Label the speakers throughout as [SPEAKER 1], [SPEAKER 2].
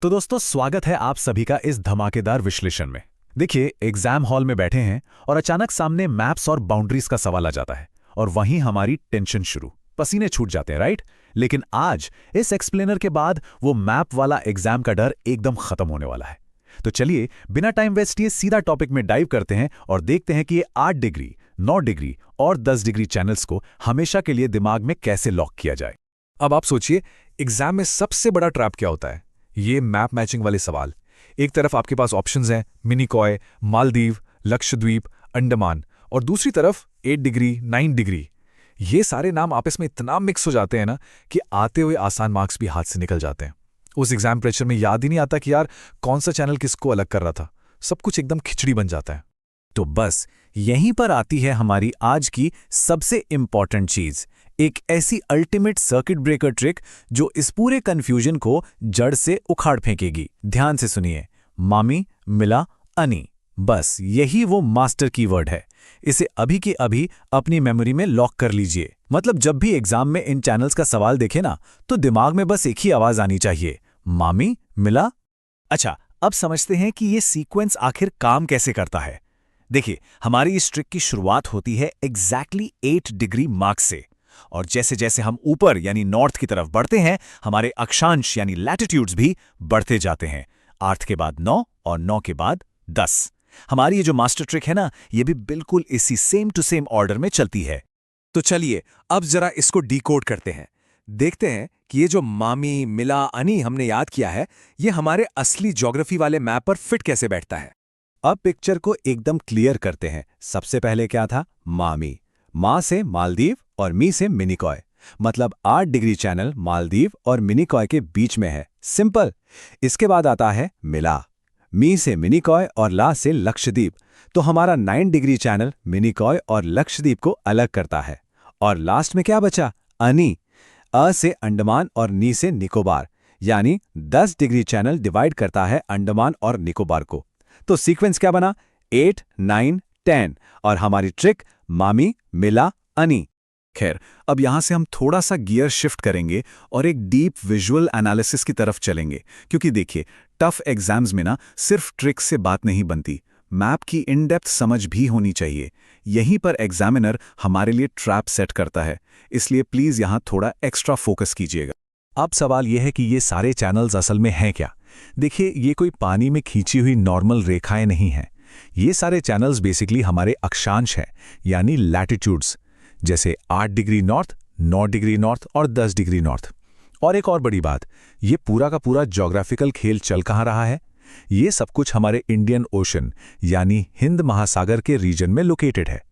[SPEAKER 1] तो दोस्तों स्वागत है आप सभी का इस धमाकेदार विश्लेषण में। देखिए एग्जाम हॉल में बैठे हैं और अचानक सामने मैप्स और बाउंड्रीज का सवाल आ जाता है और वहीं हमारी टेंशन शुरू, पसीने छूट जाते हैं, राइट। लेकिन आज इस एक्सप्लेनर के बाद वो मैप वाला एग्जाम का डर एकदम खत्म होने वाला है। तो चलिए बिना टाइम वेस्ट किए सीधा टॉपिक में डाइव करते हैं और देखते हैं कि ये 8 डिग्री, 9 डिग्री और 10 डिग्री चैनल्स को हमेशा के लिए दिमाग में कैसे लॉक किया जाए।
[SPEAKER 2] अब आप सोचिए, एग्जाम में सबसे बड़ा ट्रैप क्या होता है? ये मैप मैचिंग वाले सवाल। एक तरफ आपके पास ऑप्शंस हैं मिनिकॉय, मालदीव, लक्षद्वीप, अंडमान, और दूसरी तरफ 8 डिग्री, 9 डिग्री। ये सारे नाम आपस में इतना मिक्स हो जाते हैं ना कि आते हुए आसान मार्क्स भी हाथ से निकल जाते हैं। उस एग्जाम प्रेशर में याद ही नहीं आता कि यार कौन सा चैनल किसको अलग कर रहा था। सब कुछ एकदम खिचड़ी बन जाता है।
[SPEAKER 1] तो बस यहीं पर आती है हमारी आज की सबसे इंपॉर्टेंट चीज, एक ऐसी अल्टीमेट सर्किट ब्रेकर ट्रिक जो इस पूरे कंफ्यूजन को जड़ से उखाड़ फेंकेगी। ध्यान से सुनिए, मामी, मिला, अनी, बस यही वो मास्टर कीवर्ड है। इसे अभी के अभी अपनी मेमोरी में लॉक कर लीजिए। मतलब जब भी एग्जाम में इन चैनल्स का सवाल देखे ना, तो दिमाग में बस एक ही आवाज आनी चाहिए, मामी, मिला। अच्छा, अब समझते हैं कि ये सीक्वेंस आखिर काम कैसे करता है। देखिए, हमारी इस ट्रिक की शुरुआत होती है एग्जैक्टली 8 डिग्री मार्क से, और जैसे जैसे हम ऊपर यानी नॉर्थ की तरफ बढ़ते हैं, हमारे अक्षांश यानी लैटिट्यूड्स भी बढ़ते जाते हैं। 8 के बाद 9 और 9 के बाद 10। हमारी ये जो मास्टर ट्रिक है ना, ये भी बिल्कुल इसी सेम टू सेम ऑर्डर में चलती है।
[SPEAKER 2] तो चलिए अब जरा इसको डिकोड करते हैं। देखते हैं कि ये जो मामी, मिला, अनी हमने याद किया है, ये हमारे असली ज्योग्राफी वाले मैप पर फिट कैसे बैठता है।
[SPEAKER 1] अब पिक्चर को एकदम क्लियर करते हैं। सबसे पहले क्या था? मामी। माँ से मालदीव और मी से मिनिकॉय, मतलब 8 डिग्री चैनल मालदीव और मिनिकॉय के बीच में है। सिंपल। इसके बाद आता है मिला। मी से मिनिकॉय और ला से लक्षद्वीप, तो हमारा 9 डिग्री चैनल मिनिकॉय और लक्षद्वीप को अलग करता है। और लास्ट में क्या बचा? अनी। अ से अंडमान और नी से निकोबार, यानी 10 डिग्री चैनल डिवाइड करता है अंडमान और निकोबार को। तो सीक्वेंस क्या बना? 8, 9, 10, और हमारी ट्रिक मामी, मिला, अनी। खैर, अब यहां से हम थोड़ा सा गियर शिफ्ट करेंगे और एक डीप विजुअल एनालिसिस की तरफ चलेंगे, क्योंकि देखिए टफ एग्जाम्स में ना सिर्फ ट्रिक्स से बात नहीं बनती, मैप की इन डेप्थ समझ भी होनी चाहिए। यहीं पर एग्जामिनर हमारे लिए ट्रैप सेट करता है, इसलिए प्लीज यहां थोड़ा एक्स्ट्रा फोकस कीजिएगा। अब सवाल यह है कि ये सारे चैनल्स असल में हैं क्या? देखिए, ये कोई पानी में खींची हुई नॉर्मल रेखाएं नहीं हैं। ये सारे चैनल्स बेसिकली हमारे अक्षांश हैं, यानी लैटिट्यूड्स, जैसे 8 डिग्री नॉर्थ, 9 डिग्री नॉर्थ और 10 डिग्री नॉर्थ। और एक और बड़ी बात, ये पूरा का पूरा ज्योग्राफिकल खेल चल कहाँ रहा है? ये सब कुछ हमारे इंडियन ओशन यानी हिंद महासागर के रीजन में लोकेटेड है।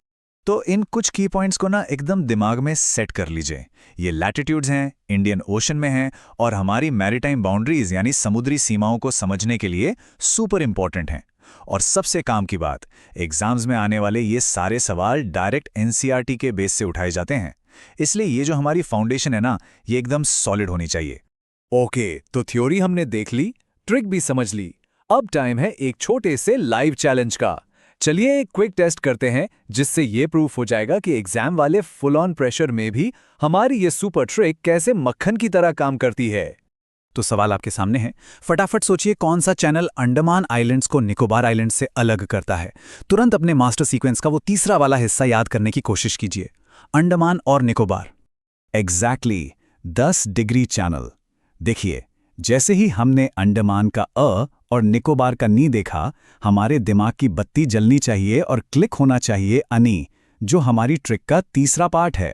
[SPEAKER 1] तो इन कुछ की पॉइंट्स को ना एकदम दिमाग में सेट कर लीजिए। ये लैटिट्यूड्स हैं, इंडियन ओशन में हैं, और हमारी मैरीटाइम बाउंड्रीज यानी समुद्री सीमाओं को समझने के लिए सुपर इंपॉर्टेंट हैं। और सबसे काम की बात, एग्जाम्स में आने वाले ये सारे सवाल डायरेक्ट एनसीईआरटी के बेस से उठाए जाते हैं, इसलिए ये जो हमारी फाउंडेशन है ना, ये एकदम सॉलिड होनी चाहिए।
[SPEAKER 2] ओके, तो थ्योरी हमने देख ली, ट्रिक भी समझ ली। अब टाइम है एक छोटे से लाइव चैलेंज का। चलिए एक क्विक टेस्ट करते हैं, जिससे ये प्रूफ हो जाएगा कि एग्जाम वाले फुल ऑन प्रेशर में भी हमारी ये सुपर ट्रिक कैसे मक्खन की तरह काम करती है।
[SPEAKER 1] तो सवाल आपके सामने है, फटाफट सोचिए कौन सा चैनल अंडमान आइलैंड्स को निकोबार आइलैंड से अलग करता है। तुरंत अपने मास्टर सीक्वेंस का वो तीसरा वाला हिस्सा याद करने की कोशिश कीजिए, अंडमान और निकोबार। Exactly 10 degree channel. देखिए, जैसे ही हमने अंडमान का अ और निकोबार का नी देखा, हमारे दिमाग की बत्ती जलनी चाहिए और क्लिक होना चाहिए अनी, जो हमारी ट्रिक का तीसरा पार्ट है।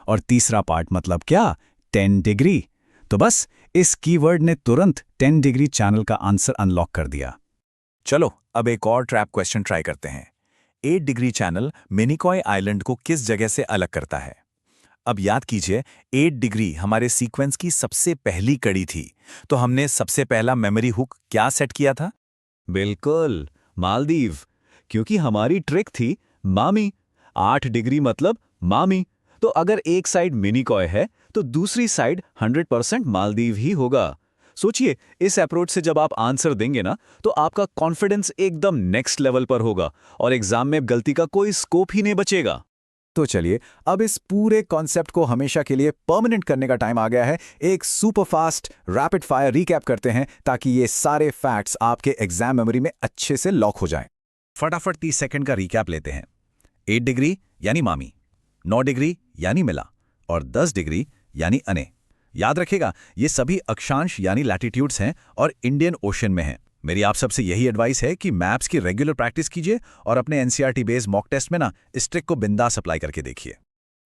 [SPEAKER 1] और तीसरा पार्ट मतलब क्या? 10 डिग्री। तो बस इस कीवर्ड ने तुरंत 10 डिग्री चैनल का आंसर अनलॉक कर दिया।
[SPEAKER 3] चलो अब एक और ट्रैप क्वेश्चन ट्राई करते हैं। 8 डिग्री चैनल मिनिकॉय आइलैंड को किस जगह से अलग करता है? अब याद कीजिए, 8 डिग्री हमारे सीक्वेंस की सबसे पहली कड़ी थी, तो हमने सबसे पहला मेमोरी हुक क्या सेट किया था?
[SPEAKER 1] बिल्कुल, मालदीव, क्योंकि हमारी ट्रिक थी मामी। 8 डिग्री मतलब मामी, तो अगर एक साइड मिनिकॉय है तो दूसरी साइड 100% मालदीव ही होगा। सोचिए, इस अप्रोच से जब आप आंसर देंगे ना, तो आपका कॉन्फिडेंस एकदम नेक्स्ट लेवल पर होगा और एग्जाम में गलती का कोई स्कोप ही नहीं बचेगा। तो चलिए, अब इस पूरे कॉन्सेप्ट को हमेशा के लिए परमानेंट करने का टाइम आ गया है। एक super fast rapid fire recap करते हैं ताकि ये सारे फैक्ट्स आपके एग्जाम मेमोरी में अच्छे से लॉक हो जाएं।
[SPEAKER 3] फटाफट 30 सेकंड का रिकैप लेते हैं। 8 डिग्री यानी मामी, 9 डिग्री यानी मिला और 10 डिग्री यानी अने। याद रखिएगा, ये सभी अक्षांश यानी लैटिट्यूड्स हैं और इंडियन ओशन में हैं। मेरी आप सबसे यही एडवाइस है कि मैप्स की रेगुलर प्रैक्टिस कीजिए और अपने एनसीईआरटी बेस्ड मॉक टेस्ट में ना इस ट्रिक को बिंदास अप्लाई करके देखिए।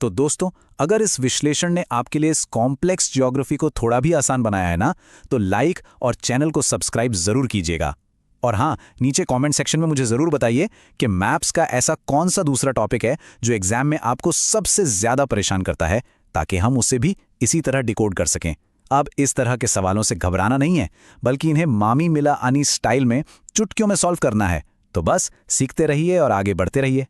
[SPEAKER 1] तो दोस्तों, अगर इस विश्लेषण ने आपके लिए इस कॉम्प्लेक्स ज्योग्राफी को थोड़ा भी आसान बनाया है ना, तो लाइक और चैनल को सब्सक्राइब जरूर कीजिएगा। और हाँ, नीचे कमेंट सेक्शन में मुझे जरूर बताइए कि मैप्स का ऐसा कौन सा दूसरा टॉपिक है जो एग्जाम में आपको सबसे ज्यादा परेशान करता है, ताकि हम उसे भी इसी तरह डिकोड कर सकें। अब इस तरह के सवालों से घबराना नहीं है, बल्कि इन्हें मामी मिला आनी स्टाइल में चुटकियों में सॉल्व करना है। तो बस सीखते रहिए और आगे बढ़ते रहिए।